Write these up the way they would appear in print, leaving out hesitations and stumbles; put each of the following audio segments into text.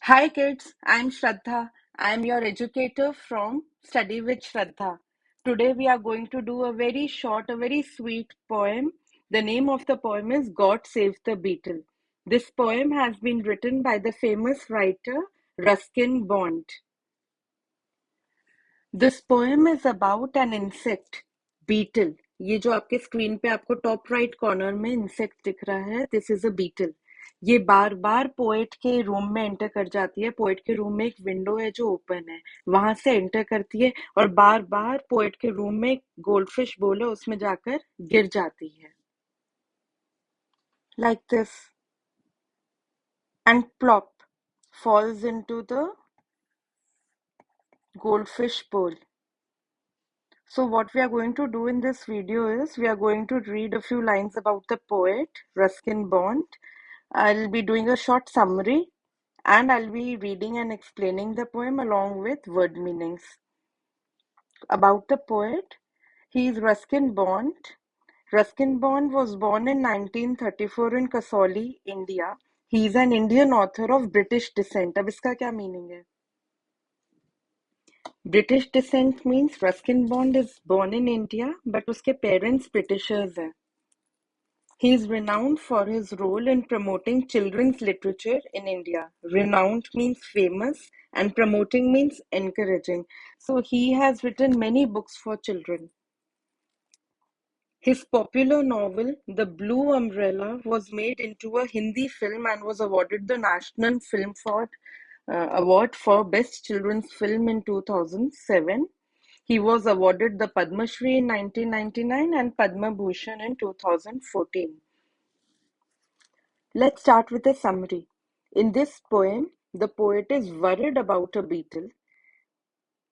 Hi kids, I'm Shraddha. I'm your educator from Study with Shraddha. Today we are going to do a very short, a very sweet poem. The name of the poem is God Save the Beetle. This poem has been written by the famous writer Ruskin Bond. This poem is about an insect, beetle. ये जो आपके screen पे आपको top right corner में insect दिख रहा है, this is a beetle. ये बार बार पोएट के रूम में एंटर कर जाती है. पोएट के रूम में एक विंडो है जो ओपन है, वहां से एंटर करती है और बार बार पोएट के रूम में एक गोल्डफिश बोल है उसमें जाकर गिर जाती है, like this, and plop falls into the goldfish bowl. So what we are going to do in this video is we are going to read a few lines about the poet Ruskin Bond. I'll be doing a short summary and I'll be reading and explaining the poem along with word meanings. About the poet, he is Ruskin Bond. Ruskin Bond was born in 1934 in Kasauli, India. He is an Indian author of British descent. अब इसका क्या meaning है? British descent means Ruskin Bond is born in India, but उसके parents Britishers हैं. He is renowned for his role in promoting children's literature in India. Renowned means famous and promoting means encouraging. So he has written many books for children. His popular novel, The Blue Umbrella, was made into a Hindi film and was awarded the National Film Award for Best Children's Film in 2007. He was awarded the Padma Shri in 1999 and Padma Bhushan in 2014. Let's start with a summary. In this poem, the poet is worried about a beetle.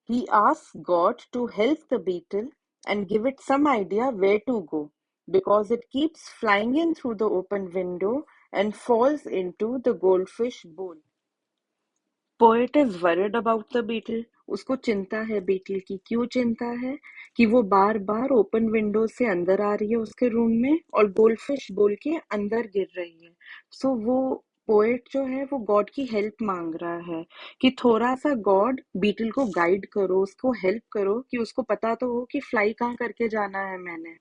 He asks God to help the beetle and give it some idea where to go because it keeps flying in through the open window and falls into the goldfish bowl. Poet is worried about the beetle. उसको चिंता है beetle की. क्यों चिंता है? कि वो बार बार open window से अंदर आ रही है उसके रूम में और गोल्डफिश बोल के अंदर गिर रही है. सो वो पोएट जो है वो गॉड की हेल्प मांग रहा है कि थोड़ा सा गॉड बीटल को गाइड करो, उसको हेल्प करो कि उसको पता तो हो कि फ्लाई कहाँ करके जाना है मैंने.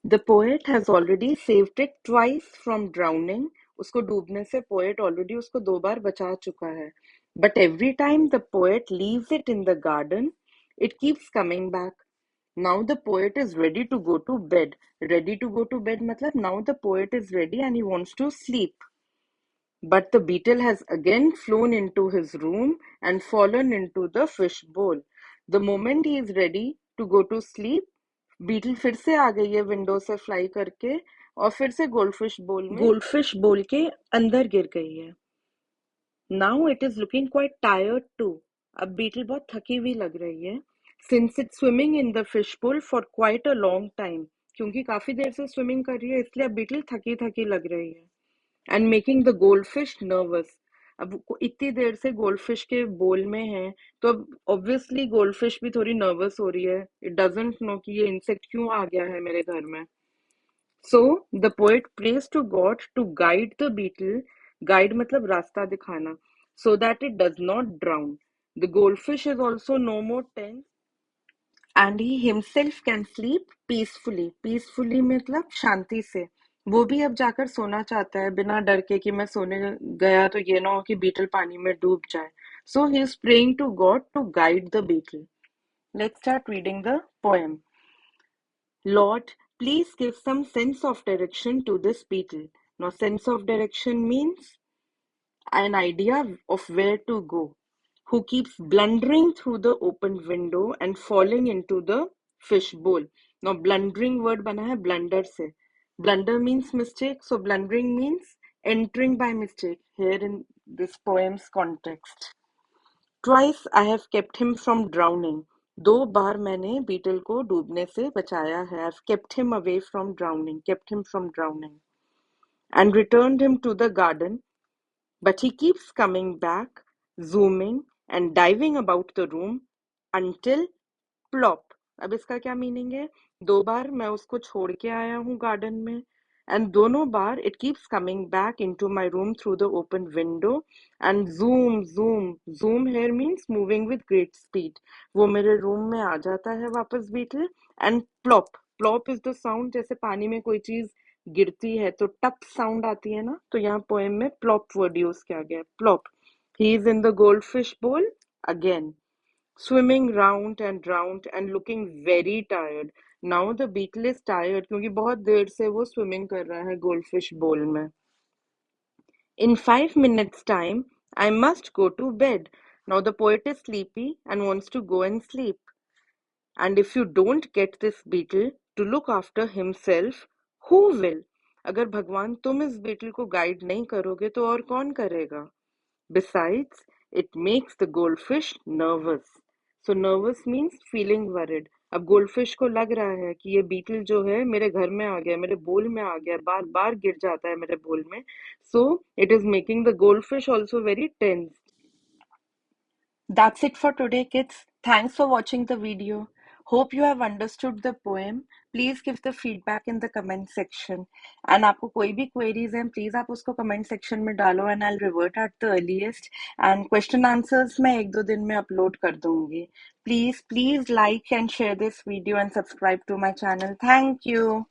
The poet has already saved it twice from drowning. उसको डूबने से poet already उसको 2 बार बचा चुका है. But every time the poet leaves it in the garden, it keeps coming back. Now the poet is ready to go to bed. Ready to go to bed मतलब now the poet is ready and he wants to sleep. But the beetle has again flown into his room and fallen into the fish bowl. The moment he is ready to go to sleep, beetle फिर से आ गई है window से fly करके और फिर से goldfish बोल के अंदर गिर गई है. Now it is looking quite tired too. अब बीटल बहुत थकी हुई लग रही है. Since it swimming in the fish pool for quite a long time. क्योंकि काफी देर से स्विमिंग कर रही है इसलिए अब बीटल थकी थकी लग रही है. And making the goldfish nervous. अब इतनी देर से गोल्डफिश के बोल में है तो अब ऑब्वियसली गोल्डफिश भी थोड़ी नर्वस हो रही है. इट डजंट नो कि ये इंसेक्ट क्यों आ गया है मेरे घर में. So the poet prays to God to guide the beetle. Guide मतलब रास्ता दिखाना. So that it does not drown. The goldfish is also no more tense and he himself can sleep peacefully. Peacefully मतलब शांति से. वो भी अब जाकर सोना चाहता है बिना डर के कि मैं सोने गया तो ये ना हो कि बीटल पानी में डूब जाए. So he is praying to God to guide the beetle. Let's start reading the poem. Lord, please give some sense of direction to this beetle. Now, sense of direction means an idea of where to go, who keeps blundering through the open window and falling into the fish bowl. Now, blundering word बना है blunder से. Blunder means mistake, so blundering means entering by mistake here in this poem's context. Twice I have kept him from drowning. 2 बार मैंने beetle को डूबने से बचाया है. I've kept him away from drowning, kept him from drowning, and returned him to the garden. But he keeps coming back, zooming and diving about the room until plop. अब इसका क्या meaning है? 2 बार मैं उसको छोड़ के आया हूँ गार्डन में And दोनों बार it keeps coming back into my room through the open window and zoom, zoom. Zoom here means moving with great speed. वो मेरे रूम में आ जाता है वापस beetle and plop. Plop is the sound जैसे पानी में कोई चीज गिरती है तो टप साउंड आती है ना, तो यहाँ पोएम में plop वर्ड यूज किया गया है. Plop. He is in the goldfish bowl again, swimming round and looking very tired. Now the beetle is tired क्योंकि बहुत देर से वो swimming कर रहा है goldfish bowl में. In 5 minutes' time, I must go to bed. Now the poet is sleepy and wants to go and sleep. And if you don't get this beetle to look after himself, who will? अगर भगवान तुम इस beetle को guide नहीं करोगे तो और कौन करेगा? Besides, it makes the goldfish nervous. So nervous means feeling worried. अब गोल्डफिश को लग रहा है कि ये बीटल जो है मेरे घर में आ गया, मेरे बोल में आ गया, बार बार गिर जाता है मेरे बोल में. So it is making the goldfish also very tense. That's it for today, kids. Thanks for watching the video. Hope you have understood the poem. Please give the feedback in the comment section. And आपको कोई भी queries हैं, please आप उसको comment section में डालो and I'll revert at the earliest. And question answers मैं 1-2 दिन में upload कर दूँगी. Please like and share this video and subscribe to my channel. Thank you.